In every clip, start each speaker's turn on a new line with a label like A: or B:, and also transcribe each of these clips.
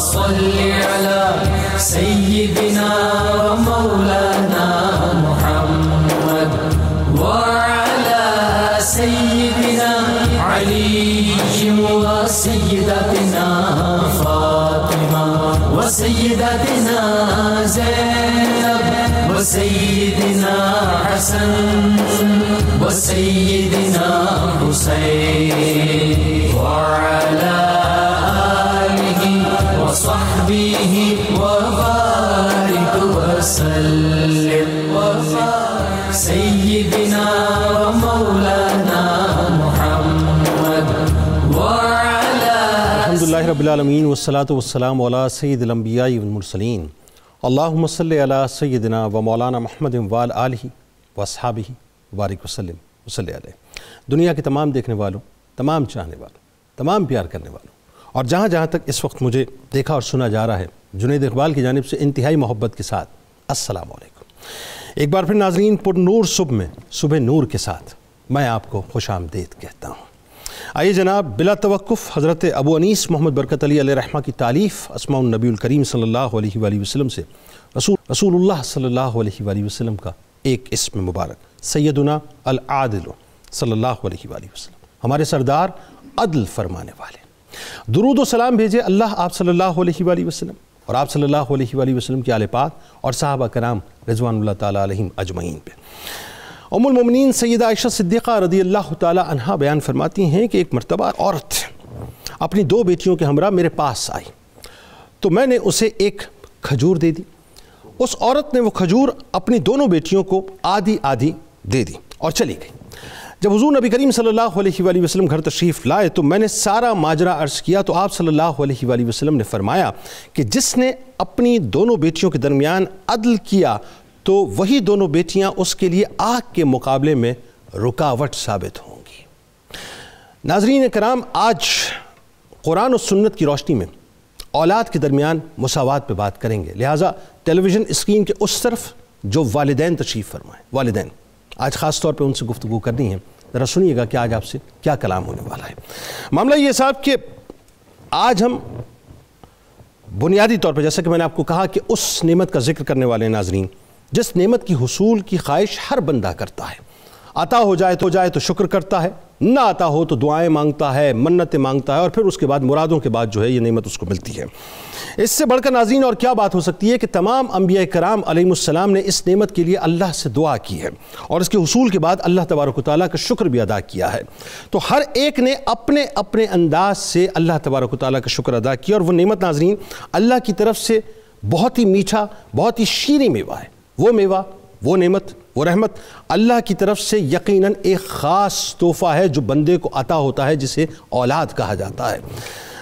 A: صل على سيدنا ومولانا محمد وعلى سيدنا علي وسيدتنا فاطمة وسيدتنا زينب وسيدنا حسن وسيدنا حسين وعلى آله وصحبه وبارك وسلم سيدنا ومولانا محمد وعلى
B: الحمدللہ رب العالمین والصلاة والسلام علی سید الانبیاء والمرسلین اللہم صلی علی سیدنا و مولانا محمد وآل آلہ واصحابہ وبارک وسلم وصلی علیہ۔ دنیا کے تمام دیکھنے والوں، تمام چاہنے والوں، تمام پیار کرنے والوں، اور جہاں جہاں تک اس وقت مجھے دیکھا اور سنا جا رہا ہے، جنید اقبال کی جانب سے انتہائی محبت کے ساتھ السلام علیکم۔ ایک بار پھر ناظرین، پر نور صبح میں صبح نور کے ساتھ میں آپ کو خوش آمدید کہتا ہوں۔ آئیے جناب، بلا توقف حضرت ابو انیس محمد برکت علی علیہ رحمہ کی تالیف اسماء النبی الکریم صلی اللہ علیہ وآلہ وسلم سے رسول اللہ صلی اللہ علیہ وآلہ وسلم کا ایک اسم مبارک سیدنا العادل صلی اللہ علیہ وآلہ وسلم، ہمارے سردار عدل فرمانے والے، درود و سلام بھیجے اللہ آپ صلی اللہ علیہ وآلہ وسلم اور آپ صلی اللہ علیہ وآلہ وسلم کے آل پاک اور صحابہ کرام رضوان اللہ تعالیٰ علیہم اجمعین پہ۔ ام المومنین سیدہ عائشہ صدیقہ رضی اللہ تعالیٰ عنہا بیان فرماتی ہیں کہ ایک مرتبہ عورت اپنی دو بیٹیوں کے ہمراہ میرے پاس آئی تو میں نے اسے ایک کھجور دے دی۔ اس عورت نے وہ کھجور اپنی دونوں بیٹیوں کو آدھی آدھی دے دی اور چلی گئی۔ جب حضور نبی کریم صلی اللہ علیہ وآلہ وسلم گھر تشریف لائے تو میں نے سارا ماجرا عرض کیا تو آپ صلی اللہ علیہ وآلہ وسلم نے فرمایا کہ جس نے اپنی دونوں بیٹیوں کے درمیان عدل کیا تو وہی دونوں بیٹیاں اس کے لیے آگ کے مقابلے میں رکاوٹ ثابت ہوں گی۔ ناظرین کرام، آج قرآن و سنت کی روشنی میں اولاد کے درمیان مساوات پہ بات کریں گے، لہٰذا ٹیلی ویژن اسکرین کے اس طرف جو والدین تشریف فرمائیں، والدین آج خاص طور پہ ان سے گفتگو کرنی ہے، ذرا سنیے گا کہ آج آپ سے کیا کلام ہونے والا ہے۔ معاملہ یہ صاحب کہ آج ہم بنیادی طور پہ، جیسا کہ میں نے آپ کو کہا کہ اس نعمت کا ذکر کرنے والے ناظرین جس نعمت کی حصول کی خواہش ہر بندہ کرتا ہے، عطا ہو جائے تو شکر کرتا ہے، نہ عطا ہو تو دعائیں مانگتا ہے، منتیں مانگتا ہے، اور پھر اس کے بعد مرادوں کے بعد جو ہے یہ نعمت اس کو ملتی ہے۔ اس سے بڑھ کر ناظرین اور کیا بات ہو سکتی ہے کہ تمام انبیاء کرام علیہ السلام نے اس نعمت کے لیے اللہ سے دعا کی ہے اور اس کے حصول کے بعد اللہ تبارک و تعالیٰ کا شکر بھی ادا کیا ہے۔ تو ہر ایک نے اپنے اپنے انداز سے اللہ تبارک و تعالیٰ کا شکر ادا کیا، اور وہ نعمت ناظرین اللہ کی طرف سے بہت ہی میٹھا، بہت ہی شیریں میوہ ہے۔ وہ میوہ، وہ نعمت، وہ رحمت اللہ کی طرف سے یقیناً ایک خاص تحفہ ہے جو بندے کو عطا ہوتا ہے، جسے اولاد کہا جاتا ہے۔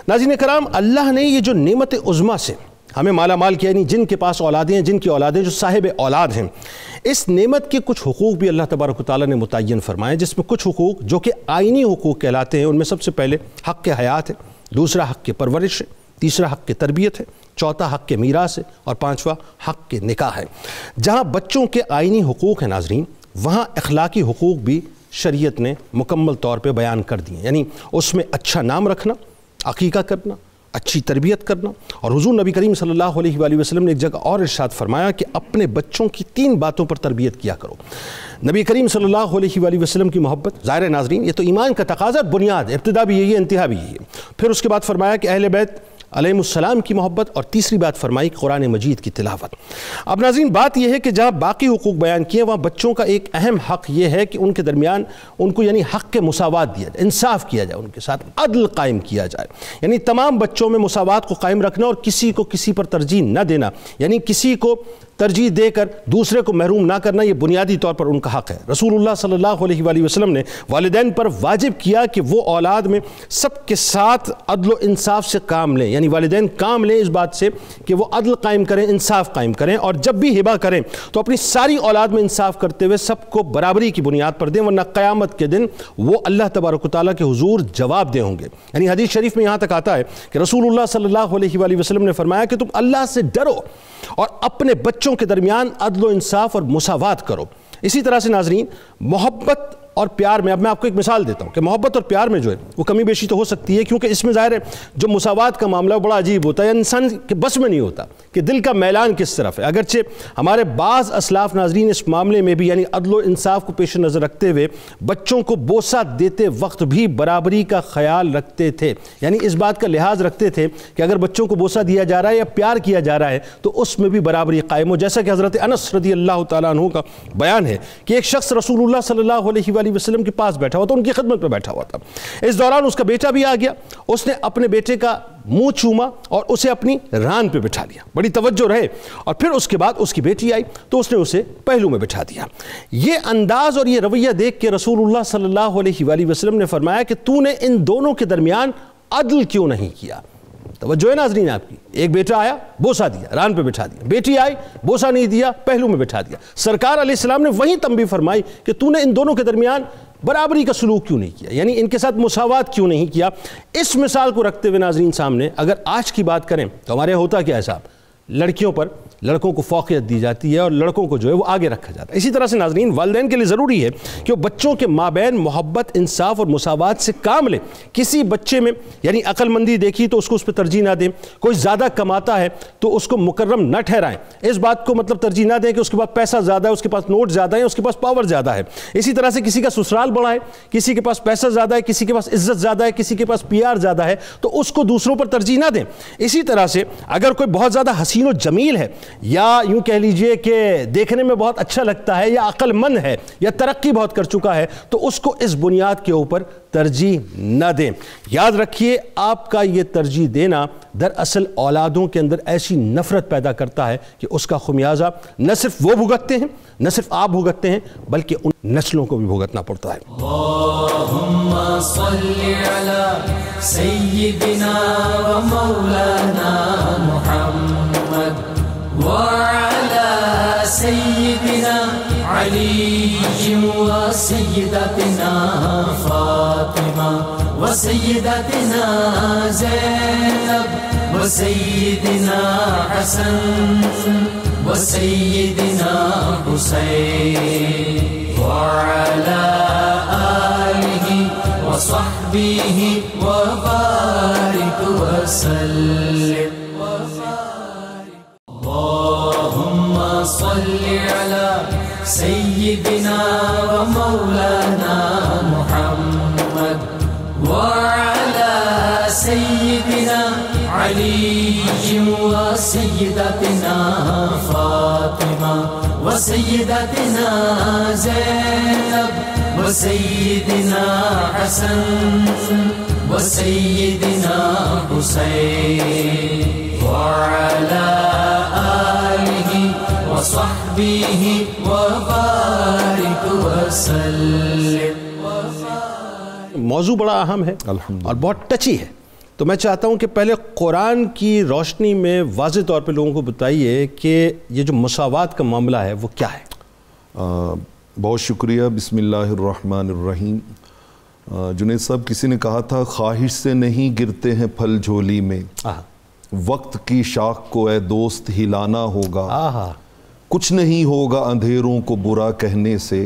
B: ناظرین کرام، اللہ نے یہ جو نعمت عظمیٰ سے ہمیں مالا مال کیا، یعنی جن کے پاس اولادیں ہیں، جن کی اولادیں جو صاحب اولاد ہیں، اس نعمت کے کچھ حقوق بھی اللہ تبارک و تعالیٰ نے متعین فرمائے، جس میں کچھ حقوق جو کہ آئینی حقوق کہلاتے ہیں، ان میں سب سے پہلے حق حیات ہے، دوسرا حق پرورش ہے، تیسرا حق تربیت ہے، چوتھا حق میراث ہے، اور پانچواں حق نکاح ہے۔ جہاں بچوں کے آئینی حقوق ہیں ناظرین، وہاں اخلاقی حقوق بھی شریعت نے مکمل طور پہ بیان کر دیے، یعنی اس میں اچھا نام رکھنا، عقیقہ کرنا، اچھی تربیت کرنا، اور حضور نبی کریم صلی اللہ علیہ وآلہ وسلم نے ایک جگہ اور ارشاد فرمایا کہ اپنے بچوں کی 3 باتوں پر تربیت کیا کرو۔ نبی کریم صلی اللہ علیہ وآلہ وسلم کی محبت، ظاہر ناظرین یہ تو ایمان کا تقاضا، بنیاد، ابتدا بھی یہی ہے، انتہا بھی یہی ہے۔ پھر اس کے بعد فرمایا کہ اہل بیت علیہ السلام کی محبت، اور تیسری بات فرمائی قرآن مجید کی تلاوت۔ اب ناظرین بات یہ ہے کہ جہاں باقی حقوق بیان کیے، وہاں بچوں کا ایک اہم حق یہ ہے کہ ان کے درمیان ان کو یعنی حق کے مساوات دیا جائے، انصاف کیا جائے، ان کے ساتھ عدل قائم کیا جائے، یعنی تمام بچوں میں مساوات کو قائم رکھنا اور کسی کو کسی پر ترجیح نہ دینا، یعنی کسی کو ترجیح دے کر دوسرے کو محروم نہ کرنا، یہ بنیادی طور پر ان کا حق ہے۔ رسول اللہ صلی اللہ علیہ وآلہ وسلم نے والدین پر واجب کیا کہ وہ اولاد میں سب کے ساتھ عدل و انصاف سے کام لیں، یعنی والدین کام لیں اس بات سے کہ وہ عدل قائم کریں، انصاف قائم کریں، اور جب بھی ہبہ کریں تو اپنی ساری اولاد میں انصاف کرتے ہوئے سب کو برابری کی بنیاد پر دیں، ورنہ قیامت کے دن وہ اللہ تبارک و تعالیٰ کے حضور جواب دہ ہوں گے۔ یعنی حدیث شریف میں یہاں تک آتا ہے کہ رسول اللہ صلی اللہ علیہ وآلہ وسلم نے فرمایا کہ تم اللہ سے ڈرو اور اپنے بچوں کے درمیان عدل و انصاف اور مساوات کرو۔ اسی طرح سے ناظرین محبت اور پیار میں، اب میں آپ کو ایک مثال دیتا ہوں کہ محبت اور پیار میں جو ہے وہ کمی بیشی تو ہو سکتی ہے، کیونکہ اس میں ظاہر ہے جو مساوات کا معاملہ بڑا عجیب ہوتا ہے، انسان کے بس میں نہیں ہوتا کہ دل کا میلان کس طرف ہے۔ اگرچہ ہمارے بعض اسلاف ناظرین اس معاملے میں بھی یعنی عدل و انصاف کو پیش نظر رکھتے ہوئے بچوں کو بوسہ دیتے وقت بھی برابری کا خیال رکھتے تھے، یعنی اس بات کا لحاظ رکھتے تھے کہ اگر بچوں کو بوسہ دیا جا رہا ہے یا پیار کیا جا رہا ہے تو اس میں بھی برابری قائم ہو، جیسا کہ حضرت انس رضی اللہ تعالیٰ عنہ کا بیان ہے کہ ایک شخص رسول اللہ صلی اللہ علیہ وآلہ وسلم کے پاس بیٹھا ہوا تھا، ان کی خدمت پہ بیٹھا ہوا تھا۔ اس دوران اس کا بیٹا بھی آ گیا، اس نے اپنے بیٹے کا منہ چوما اور اسے اپنی ران پہ بٹھا لیا، بڑی توجہ رہے، اور پھر اس کے بعد اس کی بیٹی آئی تو اس نے اسے پہلو میں بٹھا دیا۔ یہ انداز اور یہ رویہ دیکھ کے رسول اللہ صلی اللہ علیہ وآلہ وسلم نے فرمایا کہ تو نے ان دونوں کے درمیان عدل کیوں نہیں کیا؟ توجہ ہے ناظرین آپ کی، ایک بیٹا آیا بوسہ دیا، ران پہ بٹھا دیا، بیٹی آئی بوسہ نہیں دیا، پہلو میں بٹھا دیا۔ سرکار علیہ السلام نے وہیں تنبیہ فرمائی کہ تو نے ان دونوں کے درمیان برابری کا سلوک کیوں نہیں کیا، یعنی ان کے ساتھ مساوات کیوں نہیں کیا۔ اس مثال کو رکھتے ہوئے ناظرین سامنے اگر آج کی بات کریں تو ہمارے ہوتا کیا ہے صاحب، لڑکیوں پر لڑکوں کو فوقیت دی جاتی ہے اور لڑکوں کو جو ہے وہ آگے رکھا جاتا ہے۔ اسی طرح سے ناظرین والدین کے لیے ضروری ہے کہ وہ بچوں کے مابین محبت، انصاف اور مساوات سے کام لیں۔ کسی بچے میں یعنی عقل مندی دیکھی تو اس کو اس پہ ترجیح نہ دیں، کوئی زیادہ کماتا ہے تو اس کو مکرم نہ ٹھہرائیں، اس بات کو مطلب ترجیح نہ دیں کہ اس کے پاس پیسہ زیادہ ہے، اس کے پاس نوٹ زیادہ ہے، اس کے پاس پاور زیادہ ہے۔ اسی طرح سے کسی کا سسرال بڑا ہے، کسی کے پاس پیسہ زیادہ ہے، کسی کے پاس عزت زیادہ ہے، کسی کے پاس PR زیادہ ہے، تو اس کو دوسروں پر ترجیح نہ دیں۔ اسی طرح سے اگر کوئی بہت زیادہ حسین و جمیل ہے یا یوں کہہ لیجئے کہ دیکھنے میں بہت اچھا لگتا ہے یا عقل مند ہے یا ترقی بہت کر چکا ہے تو اس کو اس بنیاد کے اوپر ترجیح نہ دیں۔ یاد رکھیے آپ کا یہ ترجیح دینا دراصل اولادوں کے اندر ایسی نفرت پیدا کرتا ہے کہ اس کا خمیازہ نہ صرف وہ بھگتتے ہیں، نہ صرف آپ بھگتتے ہیں، بلکہ ان نسلوں کو بھی بھگتنا پڑتا ہے۔
A: اللہم صلی علی سیدنا و مولانا محمد وعلى سيدنا علي وسيدتنا فاطمة وسيدتنا زينب وسيدنا حسن وسيدنا حسين وعلى آله وصحبه وبارك وسلم۔ اللهم صل على سيدنا ومولانا محمد وعلى سيدنا علي وسيدتنا فاطمة وسيدتنا زينب وسيدنا حسن وسيدنا حسين وعلى آله وصحبه وبارك وسلم۔
B: موضوع بڑا اہم ہے اور بہت ٹچی ہے، تو میں چاہتا ہوں کہ پہلے قرآن کی روشنی میں واضح طور پہ لوگوں کو بتائیے کہ یہ جو مساوات کا معاملہ ہے وہ کیا ہے۔
C: بہت شکریہ۔ بسم اللہ الرحمن الرحیم۔ جنید صاحب، کسی نے کہا تھا خواہش سے نہیں گرتے ہیں پھل جھولی میں، وقت کی شاخ کو اے دوست ہلانا ہوگا، کچھ نہیں ہوگا اندھیروں کو برا کہنے سے،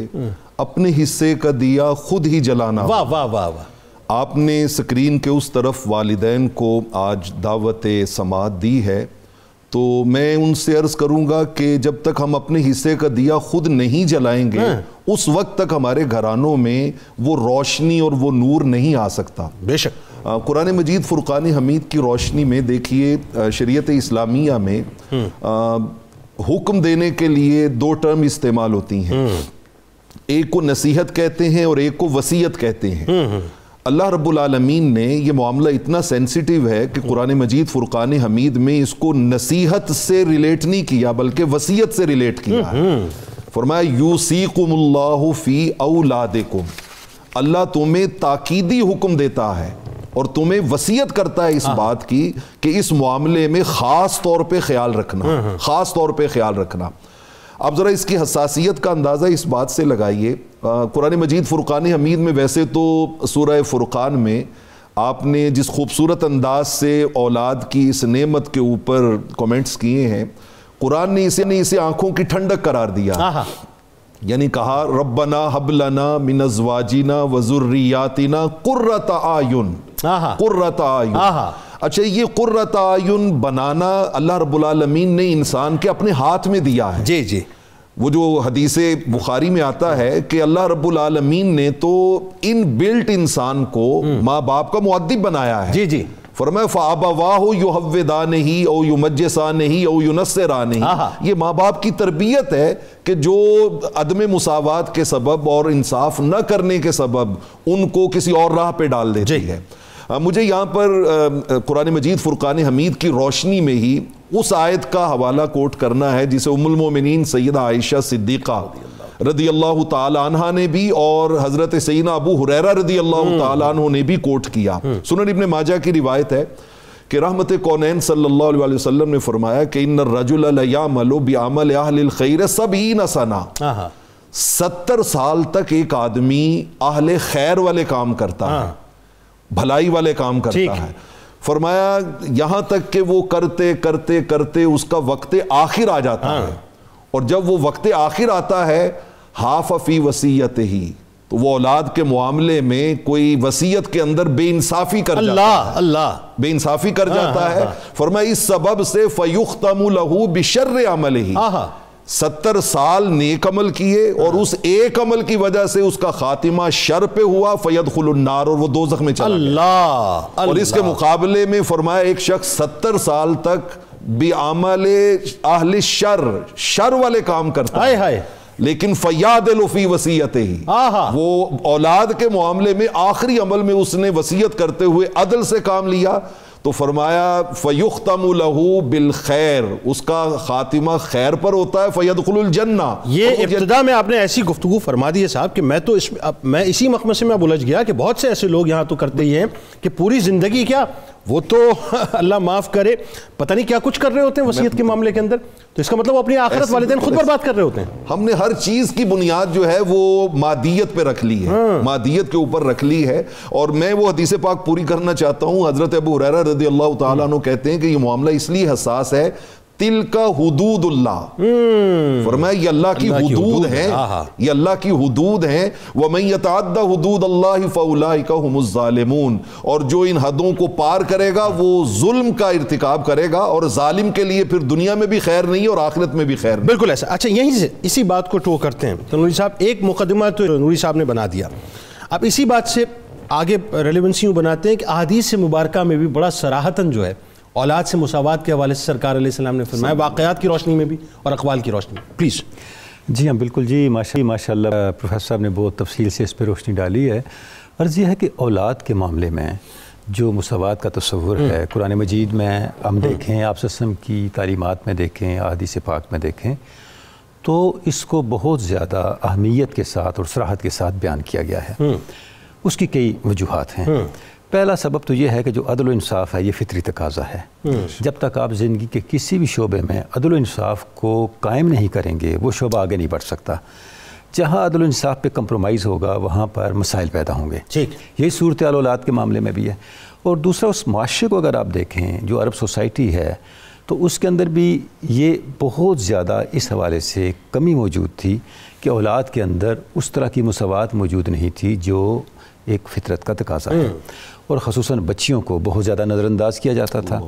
C: اپنے حصے کا دیا خود ہی جلانا ہوگا۔
B: واہ واہ واہ واہ۔
C: آپ نے سکرین کے اس طرف والدین کو آج دعوت سماعت دی ہے، تو میں ان سے عرض کروں گا کہ جب تک ہم اپنے حصے کا دیا خود نہیں جلائیں گے اس وقت تک ہمارے گھرانوں میں وہ روشنی اور وہ نور نہیں آ سکتا۔
B: بے شک۔
C: قرآن مجید فرقان حمید کی روشنی میں دیکھیے، شریعت اسلامیہ میں حکم دینے کے لیے دو ٹرم استعمال ہوتی ہیں، ایک کو نصیحت کہتے ہیں اور ایک کو وصیت کہتے ہیں۔ اللہ رب العالمین نے یہ معاملہ اتنا سینسیٹیو ہے کہ قرآن مجید فرقان حمید میں اس کو نصیحت سے ریلیٹ نہیں کیا بلکہ وصیت سے ریلیٹ کیا ہے۔ فرمایا یوصیکم اللہ فی اولادکم، اللہ تمہیں تاکیدی حکم دیتا ہے اور تمہیں وصیت کرتا ہے اس بات کی کہ اس معاملے میں خاص طور پہ خیال رکھنا، خاص طور پہ خیال رکھنا۔ اب ذرا اس کی حساسیت کا اندازہ اس بات سے لگائیے، قرآن مجید فرقان حمید میں ویسے تو سورہ فرقان میں آپ نے جس خوبصورت انداز سے اولاد کی اس نعمت کے اوپر کومنٹس کیے ہیں، قرآن نے اسے آنکھوں کی ٹھنڈک قرار دیا، یعنی کہا ربنا حب لنا من ازواجنا وذریاتنا قرۃ اعین، قرۃ اعین. اچھا یہ قرۃ اعین بنانا اللہ رب العالمین نے انسان کے اپنے ہاتھ میں دیا ہے.
B: جی جی.
C: وہ جو حدیث بخاری میں آتا ہے کہ اللہ رب العالمین نے تو ان بلٹ انسان کو ماں باپ کا مؤدب بنایا ہے.
B: جی جی.
C: فرمایا فَأَبَوَاهُ يُحَوِّدَانِهِ أَوْ يُمَجِّسَانِهِ أَوْ يُنَصِّرَانِهِ. یہ ماں باپ کی تربیت ہے کہ جو عدم مساوات کے سبب اور انصاف نہ کرنے کے سبب ان کو کسی اور راہ پہ ڈال دیتی ہے. مجھے یہاں پر قرآن مجید فرقان حمید کی روشنی میں ہی اس آیت کا حوالہ کوٹ کرنا ہے جسے ام المومنین سیدہ عائشہ صدیقہ رضی اللہ تعالی عنہ نے بھی اور حضرت سیدنا ابو ہریرہ رضی اللہ تعالی عنہ نے بھی کوٹ کیا. سنن ابن ماجہ کی روایت ہے کہ رحمت کونین صلی اللہ علیہ وسلم نے فرمایا کہ ان الرجل لیعمل بعمل اہل الخیر 70 سنہ. 70 سال تک ایک آدمی اہل خیر والے کام کرتا ہے، بھلائی والے کام کرتا ہے. فرمایا یہاں تک کہ وہ کرتے کرتے کرتے اس کا وقت آخر آ جاتا ہے، اور جب وہ وقت آخر آتا ہے حاف فی وصیتہ، تو وہ اولاد کے معاملے میں کوئی وصیت کے اندر بے انصافی کر جاتا ہے، بے انصافی کر جاتا ہے. فرمایا اس سبب سے فیختم لہ بشر عملہ، 70 سال نیک عمل کیے اور اس ایک عمل کی وجہ سے اس کا خاتمہ شر پہ ہوا، فیدخل النار، اور وہ دوزخ میں چلا گیا. اور اس کے مقابلے میں فرمایا ایک شخص 70 سال تک بعمل اہل شر، شر والے کام کرتا ہے لیکن فیعدل فی وصیتہ، وہ اولاد کے معاملے میں آخری عمل میں اس نے وصیت کرتے ہوئے عدل سے کام لیا. تو فرمایا فیختم لہ بالخیر، اس کا خاتمہ خیر پر ہوتا ہے، فیدخل الجنہ.
B: یہ ابتدا میں آپ نے ایسی گفتگو فرما دی ہے صاحب کہ میں اسی مخمصے میں اب الجھ گیا کہ بہت سے ایسے لوگ یہاں تو کرتے ہی ہیں کہ پوری زندگی کیا وہ تو اللہ معاف کرے پتہ نہیں کیا کچھ کر رہے ہوتے ہیں وصیت کے معاملے کے اندر. تو اس کا مطلب وہ اپنی آخرت والدین خود برباد کر رہے ہوتے ہیں.
C: ہم نے ہر چیز کی بنیاد جو ہے وہ مادیت پہ رکھ لی ہے، مادیت کے اوپر رکھ لی ہے. اور میں وہ حدیث پاک پوری کرنا چاہتا ہوں. حضرت ابو ہریرہ رضی اللہ تعالیٰ عنہ کہتے ہیں کہ یہ معاملہ اس لیے حساس ہے، تلک حدود اللہ، فرمایا یہ اللہ کی حدود ہیں، یہ اللہ کی حدود ہیں. وَمَن يَتَعَدَّ حُدُودَ اللَّهِ فَأُولَٰئِكَ هُمُ الظَّالِمُونَ، اور جو ان حدوں کو پار کرے گا وہ ظلم کا ارتکاب کرے گا، اور ظالم کے لیے پھر دنیا میں بھی خیر نہیں اور آخرت میں بھی خیر نہیں.
B: بالکل ایسا. اچھا یہیں سے اسی بات کو ٹو کرتے ہیں تو نوری صاحب، ایک مقدمہ تو نوری صاحب نے بنا دیا، اب اسی بات سے آگے ریلیونسی بناتے ہیں کہ احادیث مبارکہ میں بھی بڑا صراحتاً جو ہے اولاد سے مساوات کے حوالے سے سرکار علیہ السلام نے فرمایا، واقعات کی روشنی میں بھی اور اقوال کی روشنی میں. پلیز.
D: جی ہاں بالکل. جی ماشاء اللہ پروفیسر صاحب نے بہت تفصیل سے اس پہ روشنی ڈالی ہے. عرض یہ ہے کہ اولاد کے معاملے میں جو مساوات کا تصور ہے قرآن مجید میں ہم دیکھیں، آپ صلی اللہ علیہ وسلم کی تعلیمات میں دیکھیں، احادیث پاک میں دیکھیں، تو اس کو بہت زیادہ اہمیت کے ساتھ اور صراحت کے ساتھ بیان کیا گیا ہے. اس کی کئی وجوہات ہیں. پہلا سبب تو یہ ہے کہ جو عدل و انصاف ہے یہ فطری تقاضا ہے. جب تک آپ زندگی کے کسی بھی شعبے میں عدل و انصاف کو قائم نہیں کریں گے وہ شعبہ آگے نہیں بڑھ سکتا. جہاں عدل و انصاف پہ کمپرومائز ہوگا وہاں پر مسائل پیدا ہوں گے. یہی صورتحال اولاد کے معاملے میں بھی ہے. اور دوسرا اس معاشرے کو اگر آپ دیکھیں جو عرب سوسائٹی ہے تو اس کے اندر بھی یہ بہت زیادہ اس حوالے سے کمی موجود تھی کہ اولاد کے اندر اس طرح کی مساوات موجود نہیں تھی جو ایک فطرت کا تقاضا ہے. اور خصوصاً بچیوں کو بہت زیادہ نظر انداز کیا جاتا تھا،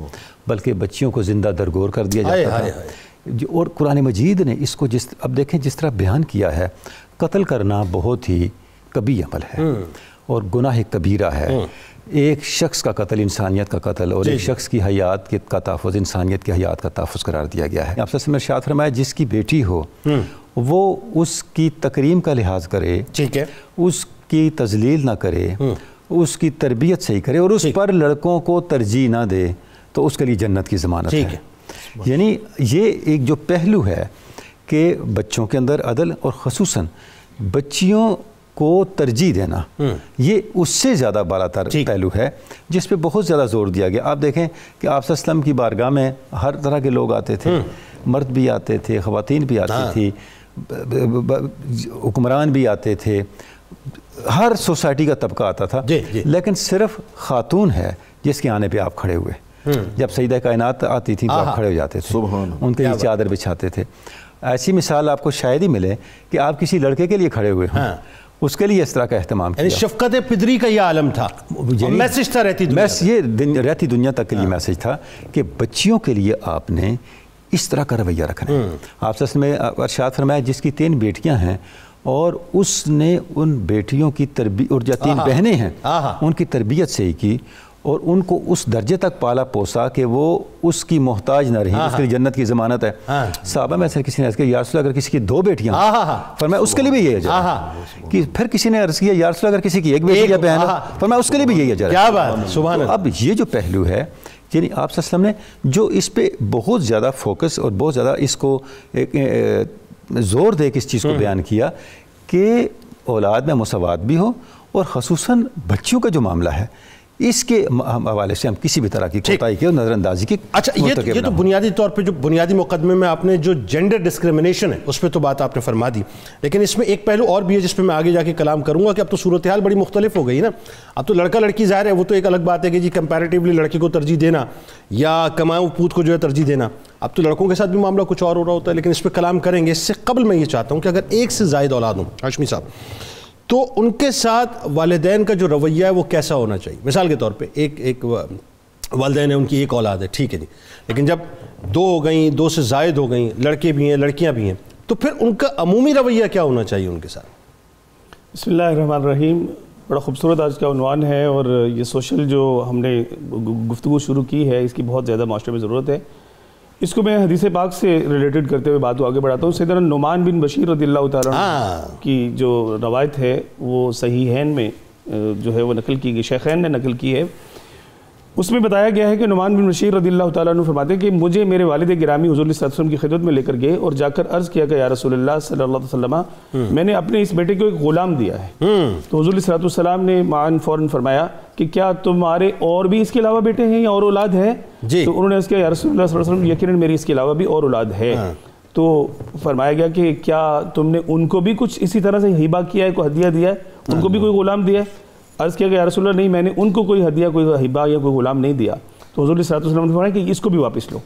D: بلکہ بچیوں کو زندہ درگور کر دیا جاتا تھا. اور قرآن مجید نے اس کو اب دیکھیں جس طرح بیان کیا ہے، قتل کرنا بہت ہی کبھی عمل ہے اور گناہ کبیرہ ہے. ایک شخص کا قتل انسانیت کا قتل، اور ایک شخص کی حیات کا تحفظ انسانیت کی حیات کا تحفظ قرار دیا گیا ہے. آپ سے ارشاد فرمایا جس کی بیٹی ہو وہ اس کی تکریم کا لحاظ کرے، اس کی تذلیل نہ کرے، اس کی تربیت صحیح کرے اور اس پر لڑکوں کو ترجیح نہ دے تو اس کے لیے جنت کی ضمانت ہے. یعنی یہ ایک جو پہلو ہے کہ بچوں کے اندر عدل اور خصوصاً بچیوں کو ترجیح دینا، یہ اس سے زیادہ بالا تر پہلو ہے جس پہ بہت زیادہ زور دیا گیا. آپ دیکھیں کہ آپ صلی اللہ علیہ وسلم کی بارگاہ میں ہر طرح کے لوگ آتے تھے، مرد بھی آتے تھے، خواتین بھی آتی تھی، حکمران بھی آتے تھے، ہر سوسائٹی کا طبقہ آتا تھا. لیکن صرف خاتون ہے جس کے آنے پہ آپ کھڑے ہوئے. جب سیدہ کائنات آتی تھی تو آپ کھڑے ہو جاتے تھے، ان کے لیے چادر بچھاتے تھے. ایسی مثال آپ کو شاید ہی ملے کہ آپ کسی لڑکے کے لیے کھڑے ہوئے ہوں، اس کے لیے اس طرح کا اہتمام کیا.
B: یعنی شفقت پدری کا یہ عالم تھا، میسج تھا رہتی دنیا،
D: یہ رہتی دنیا تک کے لیے میسج تھا کہ بچیوں کے لیے آپ نے اس طرح کا رویہ رکھنا ہے. آپ سے میں ارشاد فرمایا جس کی 3 بیٹیاں ہیں اور اس نے ان بیٹیوں کی تربیت، اور جو 3 بہنیں ہیں ان کی تربیت سے ہی کی اور ان کو اس درجے تک پالا پوسا کہ وہ اس کی محتاج نہ رہی، اس کے لیے جنت کی ضمانت ہے. صحابہ میں سے کسی نے عرض کیا یا رسول اللہ اگر کسی کی 2 بیٹیاں فرمایا اس کے لیے بھی یہی اجر ہے. کہ پھر کسی نے عرض کیا یا رسول اللہ اگر کسی کی 1 بیٹی یا بہن فرمایا اس کے لیے بھی یہی اجر ہے.
B: کیا بات، سبحان اللہ.
D: اب یہ جو پہلو ہے یعنی آپ صلی اللہ علیہ وسلم نے جو اس پہ بہت زیادہ فوکس اور بہت زیادہ اس کو زور دے کے اس چیز کو بیان کیا کہ اولاد میں مساوات بھی ہو، اور خصوصاً بچیوں کا جو معاملہ ہے اس کے حوالے سے ہم کسی بھی طرح کی کوتاہی کی اور نظر اندازی کی.
B: اچھا یہ تو بنیادی طور پہ جو بنیادی مقدمے میں آپ نے جو جینڈر ڈسکریمنیشن ہے اس پہ تو بات آپ نے فرما دی، لیکن اس میں ایک پہلو اور بھی ہے جس پہ میں آگے جا کے کلام کروں گا کہ اب تو صورتحال بڑی مختلف ہو گئی نا. اب تو لڑکا لڑکی ظاہر ہے وہ تو ایک الگ بات ہے کہ جی کمپیریٹیولی لڑکی کو ترجیح دینا یا کماؤ پوت کو جو ہے ترجیح دینا. اب تو لڑکوں کے ساتھ بھی معاملہ کچھ اور ہو رہا ہوتا ہے، لیکن اس پہ کلام کریں گے. اس سے قبل میں یہ چاہتا ہوں کہ اگر 1 سے زائد اولاد ہوں ہاشمی صاحب تو ان کے ساتھ والدین کا جو رویہ ہے وہ کیسا ہونا چاہیے. مثال کے طور پہ ایک والدین ہیں، ان کی 1 اولاد ہے، ٹھیک ہے جی، لیکن جب 2 ہو گئیں، 2 سے زائد ہو گئیں، لڑکے بھی ہیں لڑکیاں بھی ہیں، تو پھر ان کا عمومی رویہ کیا ہونا چاہیے ان کے ساتھ؟
E: بسم اللہ الرحمن الرحیم. بڑا خوبصورت آج کا عنوان ہے، اور یہ سوشل جو ہم نے گفتگو شروع کی ہے اس کی بہت زیادہ معاشرے میں ضرورت ہے. اس کو میں حدیث پاک سے ریلیٹڈ کرتے ہوئے بات کو آگے بڑھاتا ہوں. سیدنا نعمان بن بشیر رضی اللہ تعالیٰ عنہ کی جو روایت ہے وہ صحیحین میں جو ہے وہ نقل کی گئی، شیخین نے نقل کی ہے. اس میں بتایا گیا ہے کہ نعمان بن بشیر رضی اللہ تعالیٰ عنہ فرماتے ہیں کہ مجھے میرے والد گرامی حضور صلی اللہ علیہ وسلم کی خدمت میں لے کر گئے اور جا کر عرض کیا کہ یا رسول اللہ صلی اللہ علیہ وسلم میں نے اپنے اس بیٹے کو ایک غلام دیا ہے. تو حضور صلی اللہ علیہ وسلم نے معاً فوراً فرمایا کہ کیا تمہارے اور بھی اس کے علاوہ بیٹے ہیں یا اور اولاد ہے؟ تو انہوں نے عرض کیا یا رسول اللہ صلی اللہ علیہ وسلم یقیناً میری اس کے علاوہ بھی اور اولاد ہے. تو فرمایا گیا کہ کیا تم نے ان کو بھی کچھ اسی طرح سے ہبہ کیا ہے، کوئی ہدیہ دیا ہے، ان کو بھی کوئی غلام دیا ہے؟ عرض کیا کہ یا رسول اللہ نہیں، میں نے ان کو کوئی ہدیہ، کوئی ہبہ یا کوئی غلام نہیں دیا. تو حضور صلی اللہ علیہ وسلم نے فرمایا کہ اس کو بھی واپس لو.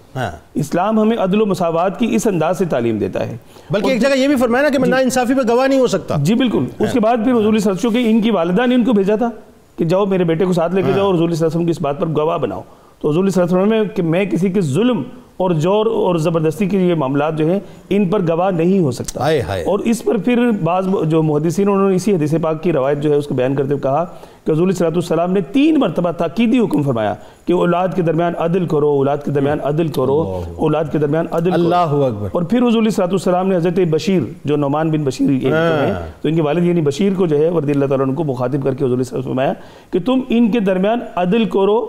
E: اسلام ہمیں عدل و مساوات کی اس انداز سے تعلیم دیتا ہے.
B: بلکہ ایک جگہ یہ بھی فرمایا نا کہ میں ناانصافی پہ گواہ نہیں ہو سکتا.
E: جی بالکل. اس کے بعد پھر حضور صلی اللہ علیہ وسلم کہ ان کی والدہ نے ان کو بھیجا تھا کہ جاؤ میرے بیٹے کو ساتھ لے کے جاؤ اور حضور صلی اللہ علیہ وسلم کی اس بات پر گواہ بناؤ. تو حضور صلی اللہ علیہ وسلم کہ میں کسی کے ظلم اور جور اور زبردستی کے یہ معاملات جو ہیں ان پر گواہ نہیں ہو سکتا. اور اس پر پھر بعض جو محدثین انہوں نے اسی حدیث پاک کی روایت جو ہے اس کو بیان کرتے ہوئے کہا کہ حضور صلی اللہ علیہ وسلم نے 3 مرتبہ تاکیدی حکم فرمایا کہ اولاد کے درمیان عدل کرو، اولاد کے درمیان عدل کرو، اولاد کے درمیان عدل کرو. اللہ اکبر. اور پھر حضور صلی اللہ علیہ وسلم نے حضرت بشیر جو نعمان بن بشیر ہیں تو ان کے والد یعنی بشیر کو جو ہے رضی اللہ تعالیٰ عنہ کو مخاطب کر کے حضور صلی اللہ علیہ وسلم فرمایا کہ تم ان کے درمیان عدل کرو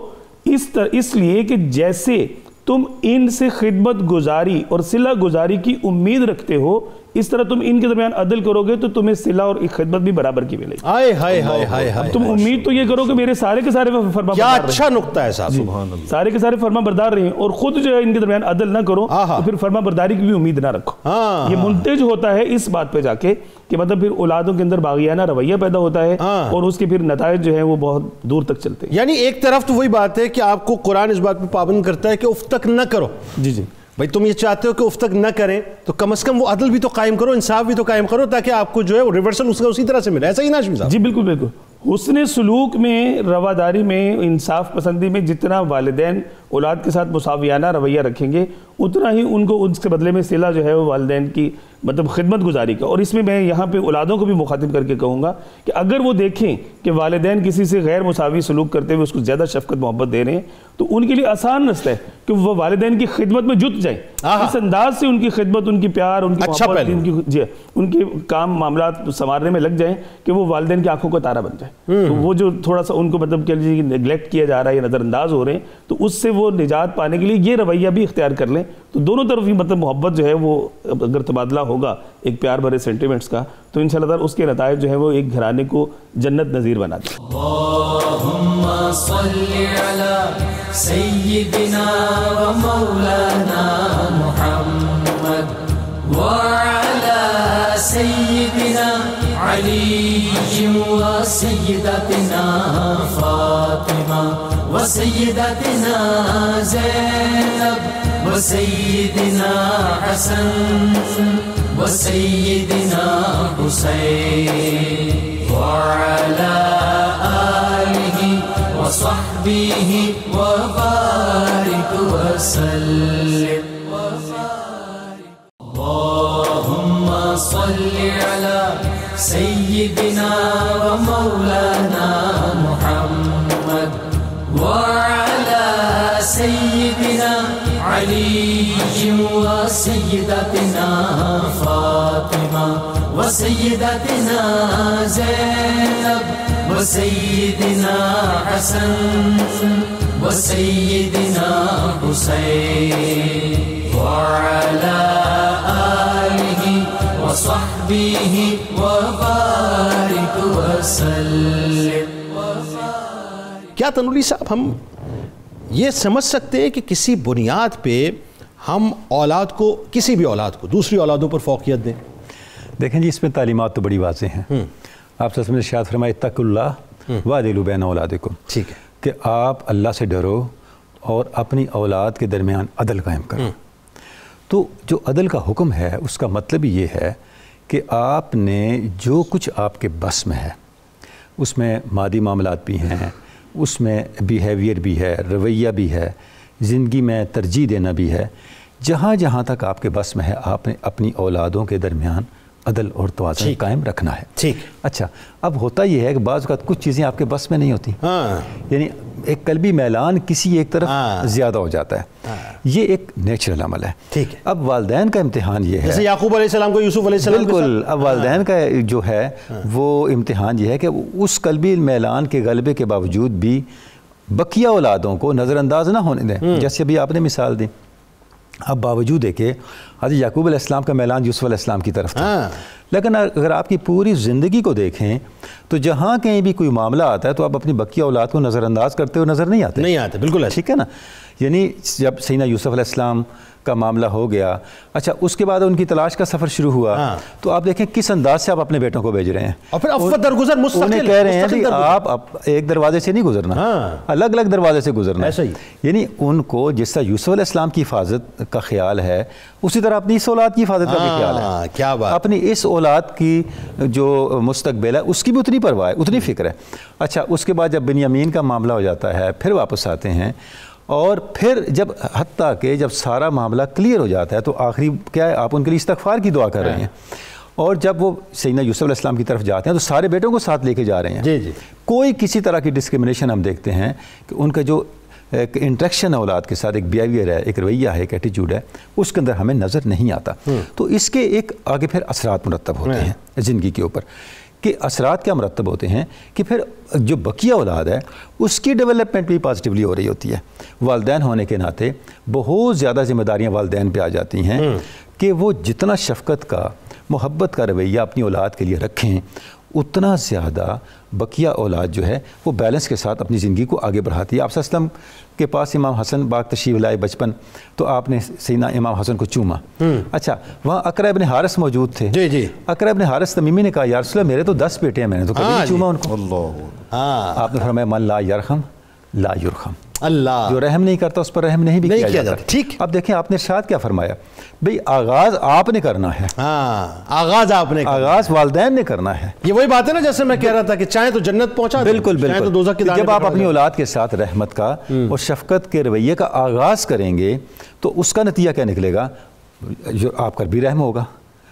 E: اس لیے کہ جیسے تم ان سے خدمت گزاری اور صلہ گزاری کی امید رکھتے ہو اس طرح تم ان کے درمیان عدل کرو گے تو تمہیں صلہ اور خدمت بھی برابر کی ملے گی. تم امید تو یہ کرو کہ میرے سارے کے سارے فرما بردار
B: کیا اچھا نقطہ ہے صاحب، سبحان اللہ.
E: سارے کے سارے فرما بردار رہیں اور خود جو ہے ان کے درمیان عدل نہ کرو تو پھر فرما برداری کی بھی امید نہ رکھو. یہ منتج ہوتا ہے اس بات پہ جا کے کہ مطلب پھر اولادوں کے اندر باغیانہ رویہ پیدا ہوتا ہے اور اس کے پھر نتائج جو ہیں وہ بہت دور تک چلتے ہیں.
B: یعنی ایک طرف تو وہی بات ہے کہ آپ کو قرآن اس بات پہ پابند کرتا ہے کہ اف تک نہ کرو.
E: جی جی
B: بھائی تم یہ چاہتے ہو کہ اف تک نہ کریں تو کم از کم وہ عدل بھی تو قائم کرو، انصاف بھی تو قائم کرو تاکہ آپ کو جو ہے ریورسل اس کا اسی طرح سے ملے. ایسا ہی نا ہاشمی صاحب؟ جی
E: بالکل بالکل. حسن سلوک میں، رواداری میں، انصاف پسندی میں جتنا والدین اولاد کے ساتھ مساویانہ رویہ رکھیں گے اتنا ہی ان کو اس کے بدلے میں صلہ جو ہے وہ والدین کی مطلب خدمت گزاری کا. اور اس میں یہاں پہ اولادوں کو بھی مخاطب کر کے کہوں گا کہ اگر وہ دیکھیں کہ والدین کسی سے غیر مساوی سلوک کرتے ہوئے اس کو زیادہ شفقت محبت دے رہے ہیں تو ان کے لیے آسان رستہ ہے کہ وہ والدین کی خدمت میں جت جائیں. اس انداز سے ان کی خدمت، ان کی پیار، ان کی محبت، ان کے کام معاملات سنوارنے میں لگ جائیں کہ وہ والدین کی آنکھوں کا تارا بن جائے. تو وہ جو تھوڑا سا ان کو مطلب کہ نیگلیکٹ کیا جا رہا ہے یا نظر انداز ہو رہے ہیں تو اس سے وہ نجات پانے کے لیے یہ رویہ بھی اختیار کر لیں تو دونوں طرف ہی مطلب محبت جو ہے وہ اگر تبادلہ ہوگا ایک پیار بھرے سینٹیمنٹس کا تو انشاءاللہ تعالی اس کے نتائج جو ہے وہ ایک گھرانے کو جنت نظیر بنا دیں.
A: اللہم صلی علی سیدنا و مولانا محمد وعلی سیدنا علی و سیدتنا فاطمہ و سیدتنا زینب و وسيدنا حسن وسيدنا حسين وعلى آله وصحبه وبارك وسلم. اللهم صل على سيدنا ومولانا محمد وعلى سيدنا علي وسيدتنا فاطمة وسيدتنا زينب وسيدنا حسن وسيدنا حسين وعلى آله وصحبه وبارك وسلم.
B: کیا تنوری صاحب ہم یہ سمجھ سکتے ہیں کہ کسی بنیاد پہ ہم اولاد کو کسی بھی اولاد کو دوسری اولادوں پر فوقیت دیں؟
D: دیکھیں جی اس میں تعلیمات تو بڑی واضح ہیں. آپ صلی اللہ علیہ وسلم نے ارشاد فرمایا اتقوا اللہ وعدلوا بین اولادکم،
B: ٹھیک ہے،
D: کہ آپ اللہ سے ڈرو اور اپنی اولاد کے درمیان عدل قائم کرو. تو جو عدل کا حکم ہے اس کا مطلب یہ ہے کہ آپ نے جو کچھ آپ کے بس میں ہے، اس میں مادی معاملات بھی ہیں، اس میں بیہیویئر بھی ہے، رویہ بھی ہے، زندگی میں ترجیح دینا بھی ہے، جہاں جہاں تک آپ کے بس میں ہے آپ نے اپنی اولادوں کے درمیان عدل اور توازن قائم رکھنا ہے.
B: ٹھیک.
D: اچھا اب ہوتا یہ ہے کہ بعض اوقات کچھ چیزیں آپ کے بس میں نہیں ہوتی، یعنی ایک قلبی میلان کسی ایک طرف زیادہ ہو جاتا ہے، یہ ایک نیچرل عمل ہے.
B: ٹھیک ہے.
D: اب والدین کا امتحان یہ ہے،
B: جیسے یعقوب علیہ السلام کو یوسف علیہ السلام،
D: بالکل، اب والدین کا جو ہے وہ امتحان یہ ہے کہ اس قلبی میلان کے غلبے کے باوجود بھی بقیہ اولادوں کو نظر انداز نہ ہونے دیں. جیسے ابھی آپ نے مثال دی، اب باوجود ہے کہ حضرت یعقوب علیہ السلام کا میلان یوسف علیہ السلام کی طرف تھا، لیکن اگر آپ کی پوری زندگی کو دیکھیں تو جہاں کہیں بھی کوئی معاملہ آتا ہے تو آپ اپنی بقیہ اولاد کو نظر انداز کرتے ہوئے نظر نہیں آتے.
B: بالکل
D: ٹھیک ہے نا. یعنی جب سیدنا یوسف علیہ السلام کا معاملہ ہو گیا، اچھا اس کے بعد ان کی تلاش کا سفر شروع ہوا، تو آپ دیکھیں کس انداز سے آپ اپنے بیٹوں کو بھیج رہے ہیں،
B: اور پھر افت درگزر مستقل،
D: انہیں کہہ رہے ہیں کہ آپ ایک دروازے سے نہیں گزرنا، الگ الگ دروازے سے گزرنا.
B: ایسا ہی
D: یعنی ان کو جس طرح یوسف علیہ السلام کی حفاظت کا خیال ہے اسی طرح اپنی اس اولاد کی حفاظت کا بھی خیال ہے.
B: کیا بات.
D: اپنی اس اولاد کی جو مستقبل ہے اس کی بھی اتنی پرواہ ہے، اتنی فکر ہے. اچھا اس کے بعد جب بنیامین کا معاملہ ہو جاتا ہے پھر واپس آتے ہیں، اور پھر جب حتیٰ کہ جب سارا معاملہ کلیئر ہو جاتا ہے تو آخری کیا ہے، آپ ان کے لیے استغفار کی دعا کر رہے ہیں، اور جب وہ سیدنا یوسف علیہ السلام کی طرف جاتے ہیں تو سارے بیٹوں کو ساتھ لے کے جا رہے ہیں.
B: جی جی.
D: کوئی کسی طرح کی ڈسکرمنیشن ہم دیکھتے ہیں کہ ان کا جو ایک انٹریکشن اولاد کے ساتھ، ایک بیہیویئر ہے، ایک رویہ ہے، ایک ایٹیچیوڈ ہے، اس کے اندر ہمیں نظر نہیں آتا. تو اس کے ایک آگے پھر اثرات مرتب ہوتے ہیں زندگی کے اوپر. کہ اثرات کیا مرتب ہوتے ہیں کہ پھر جو بقیہ اولاد ہے اس کی ڈیولپمنٹ بھی پازیٹیولی ہو رہی ہوتی ہے. والدین ہونے کے ناطے بہت زیادہ ذمہ داریاں والدین پہ آ جاتی ہیں کہ وہ جتنا شفقت کا، محبت کا رویہ اپنی اولاد کے لیے رکھیں، اتنا زیادہ بقیہ اولاد جو ہے وہ بیلنس کے ساتھ اپنی زندگی کو آگے بڑھاتی ہے. آپ صلی اللہ علیہ وسلم کے پاس امام حسن باغ تشریف لائے بچپن، تو آپ نے سیدنا امام حسن کو چوما. اچھا وہاں اقرا ابن حارث موجود تھے.
B: جی جی.
D: اقرا ابن حارث تمیمی نے کہا یا رسول اللہ میرے تو 10 بیٹے ہیں، میں نے تو کبھی نہیں چوما ان کو. آپ نے فرمایا من لا یرحم لا یرحم،
B: اللہ
D: جو رحم نہیں کرتا اس پر رحم نہیں بھی کیا جاتا.
B: ٹھیک.
D: اب دیکھیں آپ نے ارشاد کیا فرمایا، بھئی آغاز آپ نے کرنا ہے.
B: آغاز آپ نے،
D: آغاز والدین نے کرنا ہے.
B: یہ وہی بات ہے نا جیسے میں کہہ رہا تھا کہ چاہے تو جنت پہنچا دیں،
D: بالکل
B: چاہے تو دوزخ کی دانے
D: جب آپ اپنی اولاد کے ساتھ رحمت کا اور شفقت کے رویے کا آغاز کریں گے تو اس کا نتیجہ کیا نکلے گا، جو آپ کا بھی رحم ہوگا.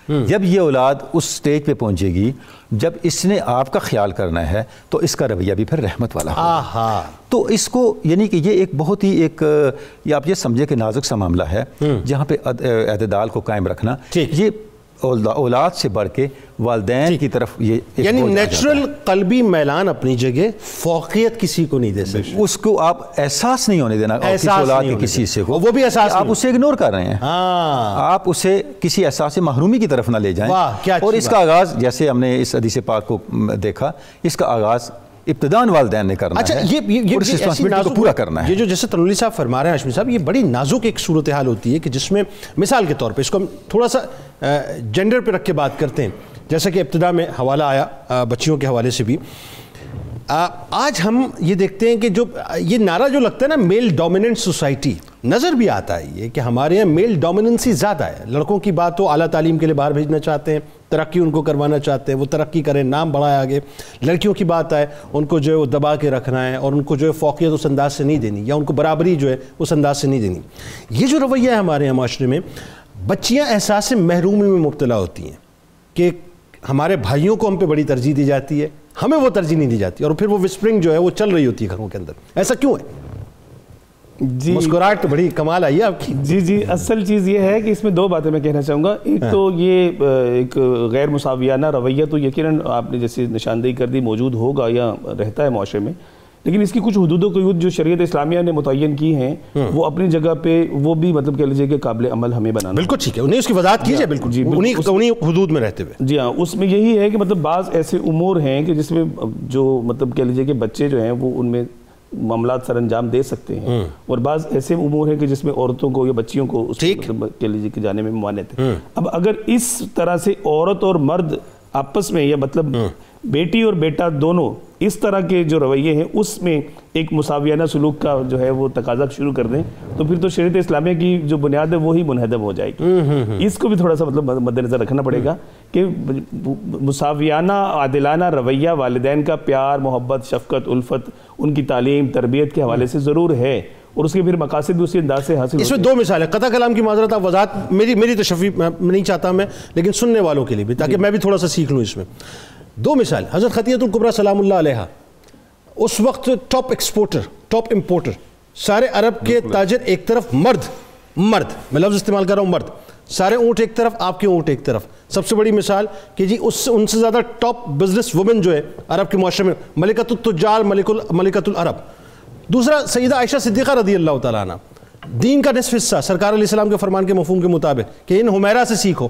D: جب یہ اولاد اس سٹیج پہ پہنچے گی جب اس نے آپ کا خیال کرنا ہے تو اس کا رویہ بھی پھر رحمت والا ہوگا. تو اس کو یعنی کہ یہ ایک بہت ہی ایک یہ آپ یہ سمجھے کہ نازک سا معاملہ ہے جہاں پہ اعتدال کو قائم رکھنا یہ اولاد سے بڑھ کے والدین کی طرف یہ
B: یعنی نیچرل قلبی میلان اپنی جگہ، فوقیت کسی کو نہیں دے سکتے.
D: اس کو آپ احساس نہیں ہونے دینا کسی اولاد کے کسی حصے کو،
B: وہ بھی احساس
D: آپ اسے اگنور کر رہے ہیں. آپ اسے کسی احساس محرومی کی طرف نہ لے جائیں. اور اس کا آغاز جیسے ہم نے اس حدیث پاک کو دیکھا، اس کا آغاز ابتداً والدین نے کرنا ہے.
B: یہ
D: رسپانسبلٹی کو پورا کرنا ہے.
B: یہ جو جیسے تنوری صاحب فرما رہے ہیں ہاشمی صاحب، یہ بڑی نازک ایک صورتحال ہوتی ہے کہ جس میں مثال کے طور پہ اس کو ہم تھوڑا سا جینڈر پہ رکھ کے بات کرتے ہیں. جیسا کہ ابتدا میں حوالہ آیا بچیوں کے حوالے سے بھی، آج ہم یہ دیکھتے ہیں کہ جو یہ نعرہ جو لگتا ہے نا میل ڈومیننٹ سوسائٹی، نظر بھی آتا ہے یہ کہ ہمارے یہاں میل ڈومیننسی زیادہ ہے. لڑکوں کی بات ہو اعلیٰ تعلیم کے لیے باہر بھیجنا چاہتے ہیں، ترقی ان کو کروانا چاہتے ہیں، وہ ترقی کریں، نام بڑھائے آگے. لڑکیوں کی بات آئے ان کو جو ہے وہ دبا کے رکھنا ہے اور ان کو جو ہے فوقیت اس انداز سے نہیں دینی، یا ان کو برابری جو ہے اس انداز سے نہیں دینی. یہ جو رویہ ہے ہمارے یہاں معاشرے میں، بچیاں احساس محرومی میں مبتلا ہوتی ہیں کہ ہمارے بھائیوں کو ہم پہ بڑی ترجیح دی جاتی ہے، ہمیں وہ ترجیح نہیں دی جاتی، اور پھر وہ وسپرنگ جو ہے وہ چل رہی ہوتی ہے گھروں کے اندر. ایسا کیوں ہے؟
E: جی
B: مسکراہٹ بڑی کمال آئی ہے آپ کی.
E: جی اصل چیز یہ ہے کہ اس میں دو باتیں میں کہنا چاہوں گا. ایک تو یہ ایک غیر مساویانہ رویہ تو یقیناً آپ نے جیسے نشاندہی کر دی موجود ہوگا یا رہتا ہے معاشرے میں، لیکن اس کی کچھ حدود و قیود جو شریعت اسلامیہ نے متعین کی ہیں وہ اپنی جگہ پہ وہ بھی مطلب کہہ لیجیے کہ قابل عمل ہمیں بنانا.
B: بالکل ٹھیک ہے، انہیں اس کی وضاحت کیجئے. بالکل
E: جی
B: انہیں حدود میں رہتے ہوئے.
E: جی ہاں، اس میں یہی ہے کہ مطلب بعض ایسے امور ہیں کہ جس میں جو مطلب کہہ لیجیے کہ بچے جو ہیں وہ ان میں معاملات سر انجام دے سکتے ہیں، اور بعض ایسے امور ہیں کہ جس میں عورتوں کو یا بچیوں کو اس مطلب کہہ لیجیے کہ جانے میں ممانعت ہے. اب اگر اس طرح سے عورت اور مرد آپس میں یا مطلب بیٹی اور بیٹا دونوں اس طرح کے جو رویے ہیں اس میں ایک مساویانہ سلوک کا جو ہے وہ تقاضا شروع کر دیں تو پھر تو شریعت اسلامیہ کی جو بنیاد ہے وہی منہدم ہو جائے گی. اس کو بھی تھوڑا سا مطلب مد نظر رکھنا پڑے گا کہ مساویانہ عادلانہ رویہ والدین کا پیار، محبت، شفقت، الفت، ان کی تعلیم تربیت کے حوالے سے ضرور ہے، اور اس کے پھر مقاصد بھی اسی انداز سے حاصل.
B: اس میں دو مثالیں، قطع کلام کی معذرت آپ وضاحت میری تشفیع نہیں چاہتا میں، لیکن سننے والوں کے لیے بھی تاکہ میں بھی تھوڑا سا سیکھ لوں. اس میں دو مثال، حضرت خدیجہ الکبریٰ سلام اللہ علیہا اس وقت ٹاپ ایکسپورٹر، ٹاپ امپورٹر، سارے عرب کے تاجر ایک طرف، مرد میں لفظ استعمال کر رہا ہوں مرد، سارے اونٹ ایک طرف، آپ کے اونٹ ایک طرف. سب سے بڑی مثال کہ جی ان سے زیادہ ٹاپ بزنس وومن جو ہے عرب کے معاشرے میں، ملکۃ التجار، ملکۃ العرب. دوسرا سیدہ عائشہ صدیقہ رضی اللہ تعالیٰ عنہ، دین کا نصف حصہ سرکار علیہ السلام کے فرمان کے مفہوم کے مطابق کہ ان حمیرہ سے سیکھو،